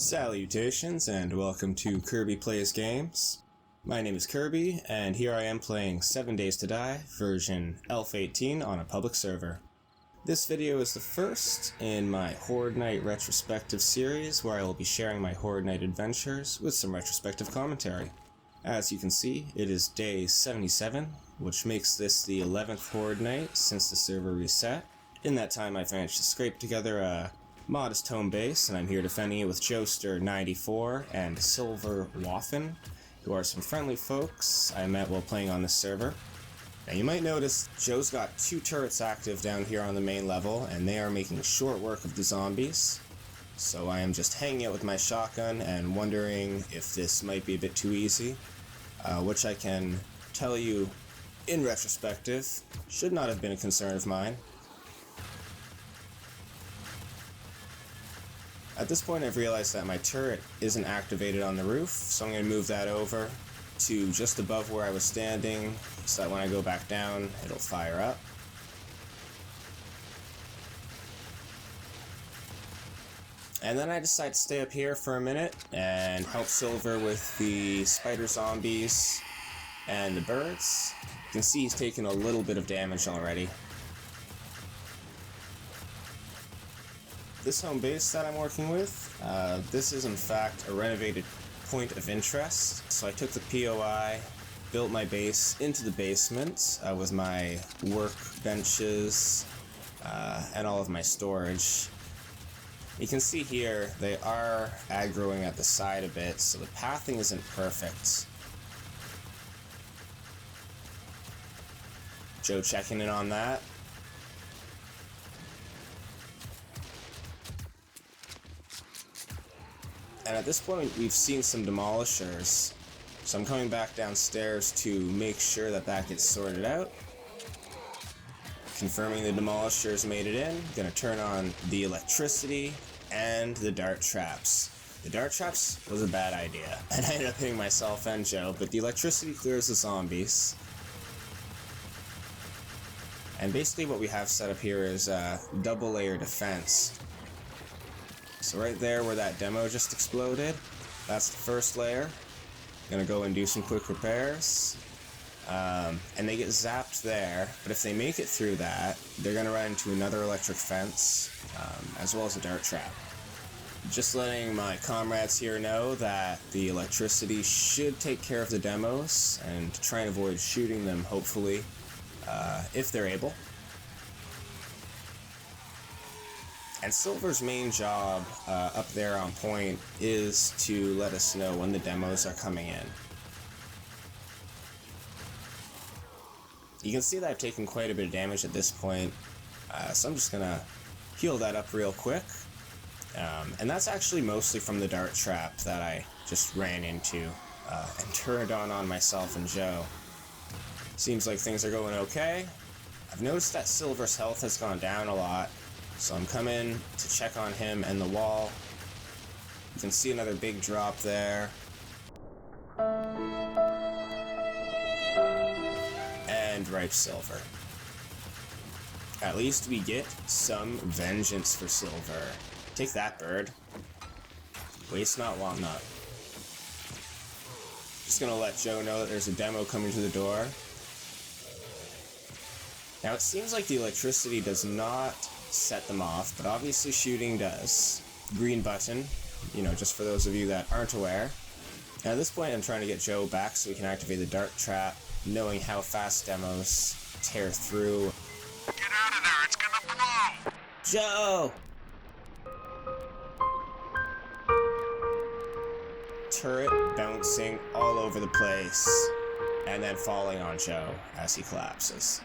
Salutations and welcome to Kirby Plays Games. My name is Kirby, and here I am playing 7 Days to Die, version Ep1 on a public server. This video is the first in my Horde Night Retrospective series, where I will be sharing my Horde Night adventures with some retrospective commentary. As you can see, it is day 77, which makes this the 11th Horde Night since the server reset. In that time, I've managed to scrape together a modest home base, and I'm here defending it with Joester94 and Silver Waffen, who are some friendly folks I met while playing on this server. Now you might notice Joe's got 2 turrets active down here on the main level, and they are making short work of the zombies. So I am just hanging out with my shotgun and wondering if this might be a bit too easy, which I can tell you in retrospective should not have been a concern of mine. At this point, I've realized that my turret isn't activated on the roof, so I'm going to move that over to just above where I was standing, so that when I go back down, it'll fire up. And then I decide to stay up here for a minute and help Silver with the spider zombies and the birds. You can see he's taken a little bit of damage already. This home base that I'm working with, this is in fact a renovated point of interest. So I took the POI, built my base into the basement with my work benches and all of my storage. You can see here they are aggroing at the side a bit, so the pathing isn't perfect. Joe checking in on that. And at this point, we've seen some demolishers, so I'm coming back downstairs to make sure that that gets sorted out. Confirming the demolishers made it in, gonna turn on the electricity and the dart traps. The dart traps was a bad idea, and I ended up hitting myself and Joe, but the electricity clears the zombies. And basically what we have set up here is a double layer defense. So right there where that demo just exploded, that's the first layer. Gonna go and do some quick repairs. And they get zapped there, but if they make it through that, they're gonna run into another electric fence, as well as a dart trap. Just letting my comrades here know that the electricity should take care of the demos, and try and avoid shooting them, hopefully, if they're able. And Silver's main job up there on point is to let us know when the demos are coming in. You can see that I've taken quite a bit of damage at this point, so I'm just gonna heal that up real quick. And that's actually mostly from the dart trap that I just ran into and turned on myself and Joe. Seems like things are going okay. I've noticed that Silver's health has gone down a lot, so I'm coming to check on him and the wall. You can see another big drop there. And ripe silver. At least we get some vengeance for Silver. Take that, bird. Waste not, want not. Just gonna let Joe know that there's a demo coming to the door. Now it seems like the electricity does not set them off, but obviously shooting does. Green button, just for those of you that aren't aware. And at this point I'm trying to get Joe back so we can activate the dart trap, knowing how fast demos tear through. Get out of there, it's gonna blow! Joe! Turret bouncing all over the place, and then falling on Joe as he collapses.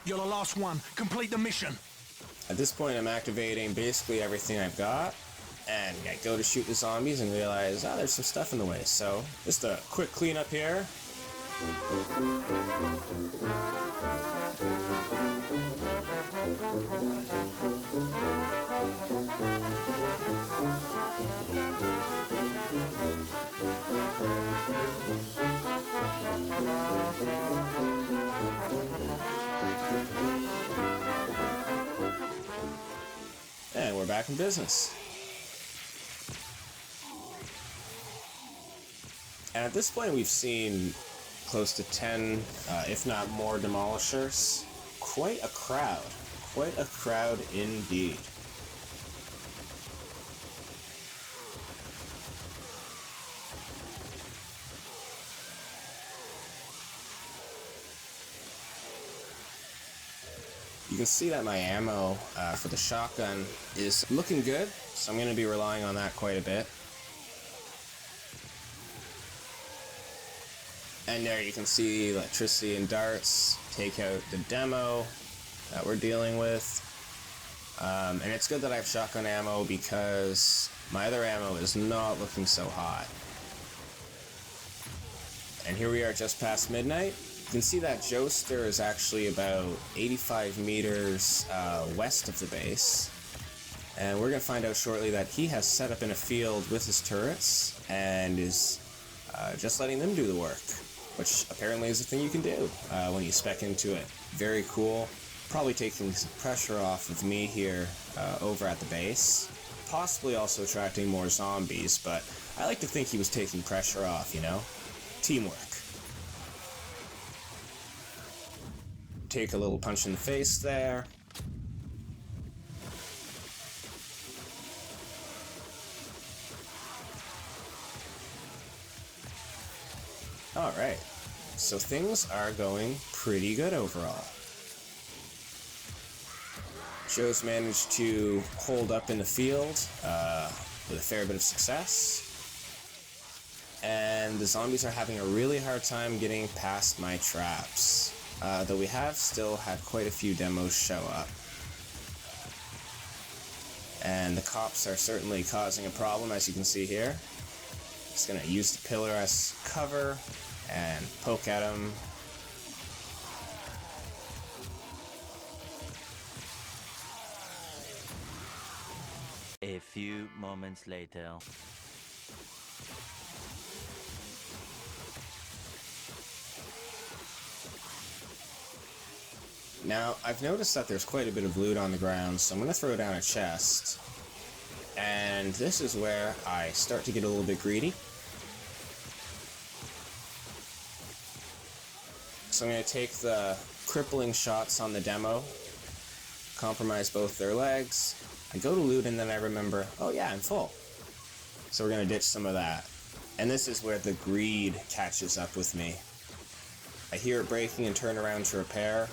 You're the last one. Complete the mission. At this point, I'm activating basically everything I've got, and I go to shoot the zombies and realize, there's some stuff in the way. So, just a quick cleanup here. And we're back in business. And at this point we've seen close to 10, if not more, demolishers. Quite a crowd. Quite a crowd indeed. You can see that my ammo for the shotgun is looking good, so I'm going to be relying on that quite a bit. And there you can see electricity and darts take out the demo that we're dealing with. And it's good that I have shotgun ammo because my other ammo is not looking so hot. And here we are just past midnight. You can see that Joester is actually about 85 meters west of the base. And we're going to find out shortly that he has set up in a field with his turrets and is just letting them do the work, which apparently is a thing you can do when you spec into it. Very cool. Probably taking some pressure off of me here over at the base. Possibly also attracting more zombies, but I like to think he was taking pressure off, you know? Teamwork. Take a little punch in the face there. Alright, so things are going pretty good overall. Joe's managed to hold up in the field with a fair bit of success. And the zombies are having a really hard time getting past my traps. Though we have still had quite a few demos show up. And the cops are certainly causing a problem, as you can see here. Just gonna use the pillar as cover and poke at them. A few moments later. Now, I've noticed that there's quite a bit of loot on the ground, so I'm going to throw down a chest. And this is where I start to get a little bit greedy. So I'm going to take the crippling shots on the demo, compromise both their legs. I go to loot and then I remember, oh yeah, I'm full. So we're going to ditch some of that. And this is where the greed catches up with me. I hear it breaking and turn around to repair,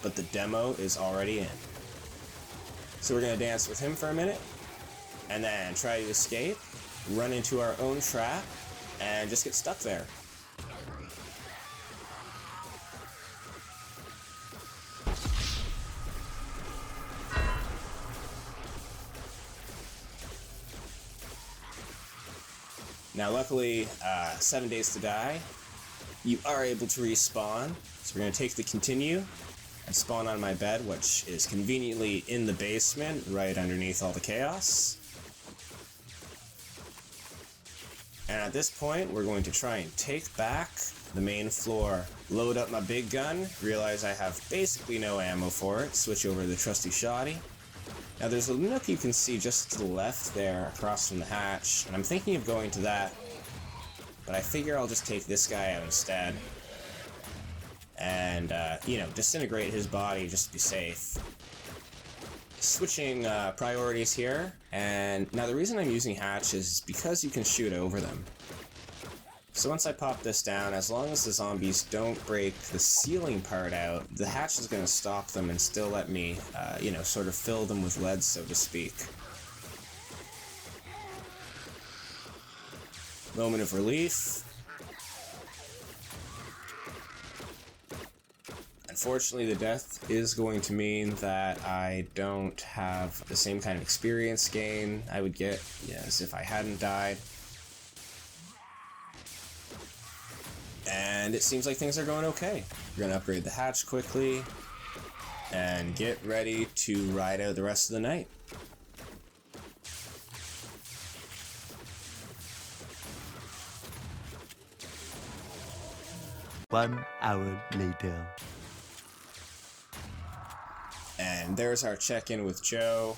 but the demo is already in. So we're going to dance with him for a minute, and then try to escape, run into our own trap, and just get stuck there. Now luckily, 7 days to die, you are able to respawn, so we're going to take the continue and spawn on my bed, which is conveniently in the basement, right underneath all the chaos. And at this point, we're going to try and take back the main floor. Load up my big gun, realize I have basically no ammo for it, switch over to the trusty shotty. Now there's a nook you can see just to the left there, across from the hatch, and I'm thinking of going to that, but I figure I'll just take this guy out instead. And, disintegrate his body just to be safe. Switching priorities here, and now the reason I'm using hatch is because you can shoot over them. So once I pop this down, as long as the zombies don't break the ceiling part out, the hatch is going to stop them and still let me, sort of fill them with lead, so to speak. Moment of relief. Unfortunately, the death is going to mean that I don't have the same kind of experience gain I would get as if I hadn't died. And it seems like things are going okay. We're going to upgrade the hatch quickly and get ready to ride out the rest of the night. One hour later. And there's our check-in with Joe,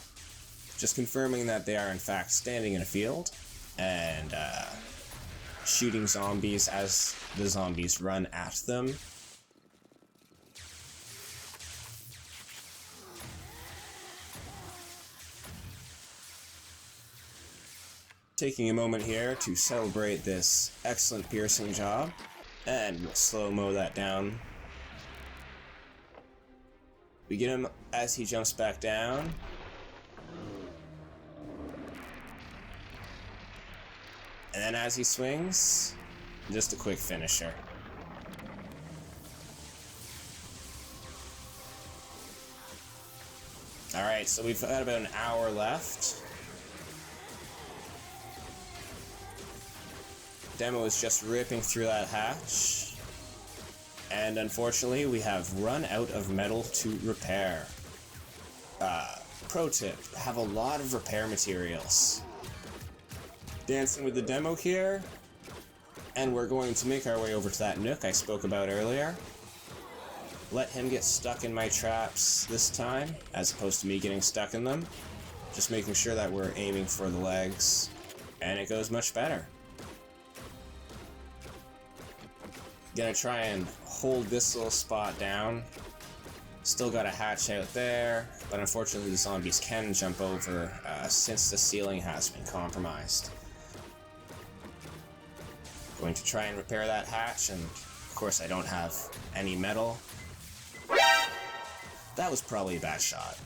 just confirming that they are in fact standing in a field, and shooting zombies as the zombies run at them. Taking a moment here to celebrate this excellent piercing job, and we'll slow-mo that down. We get him as he jumps back down. And then as he swings, just a quick finisher. Alright, so we've got about an hour left. Demo is just ripping through that hatch. And unfortunately, we have run out of metal to repair. Pro tip, have a lot of repair materials. Dancing with the demo here, and we're going to make our way over to that nook I spoke about earlier. Let him get stuck in my traps this time, as opposed to me getting stuck in them. Just making sure that we're aiming for the legs, and it goes much better. Gonna try and hold this little spot down. Still got a hatch out there, but unfortunately the zombies can jump over since the ceiling has been compromised. Going to try and repair that hatch, and of course I don't have any metal. That was probably a bad shot.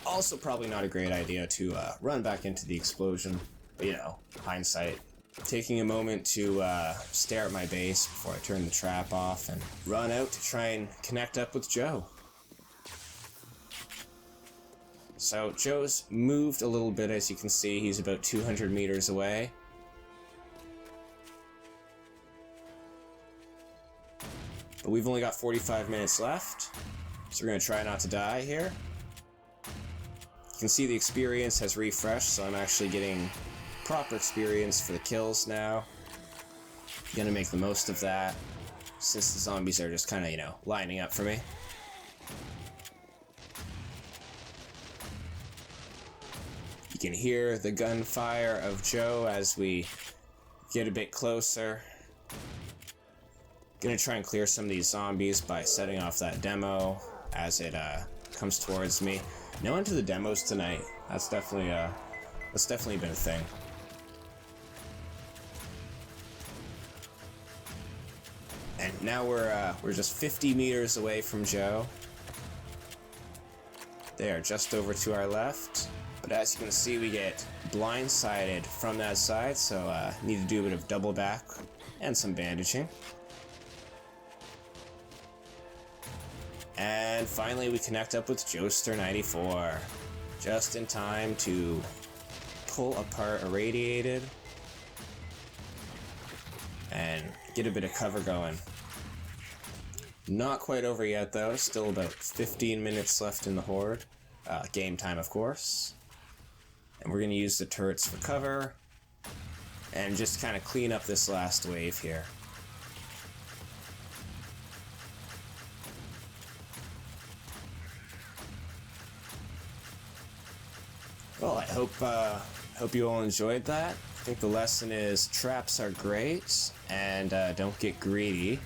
Also probably not a great idea to run back into the explosion, but you know, hindsight. Taking a moment to stare at my base before I turn the trap off and run out to try and connect up with Joe. So Joe's moved a little bit, as you can see. He's about 200 meters away. But we've only got 45 minutes left, so we're going to try not to die here. You can see the experience has refreshed, so I'm actually getting proper experience for the kills now. Gonna make the most of that, since the zombies are just kind of, you know, lining up for me. You can hear the gunfire of Joe as we get a bit closer. Gonna try and clear some of these zombies by setting off that demo as it comes towards me. No into the demos tonight. That's definitely been a thing. And now we're just 50 meters away from Joe. They are just over to our left. But as you can see, we get blindsided from that side, so need to do a bit of double back and some bandaging. And finally we connect up with Joester94. Just in time to pull apart Irradiated and get a bit of cover going. Not quite over yet though, still about 15 minutes left in the Horde. Game time, of course. And we're going to use the turrets for cover and just kind of clean up this last wave here. Well, I hope you all enjoyed that. I think the lesson is traps are great, and don't get greedy.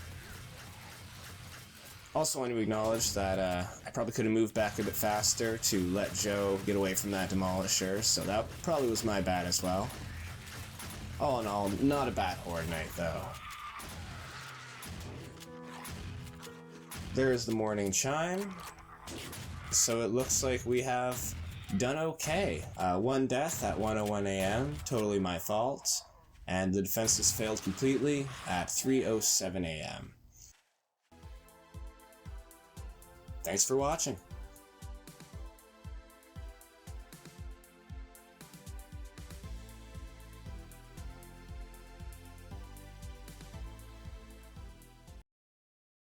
Also want to acknowledge that I probably could have moved back a bit faster to let Joe get away from that demolisher, so that probably was my bad as well. All in all, not a bad Horde night though. There's the morning chime. So it looks like we have done okay. One death at 1:01 a.m., totally my fault, and the defenses failed completely at 3:07 a.m. Thanks for watching.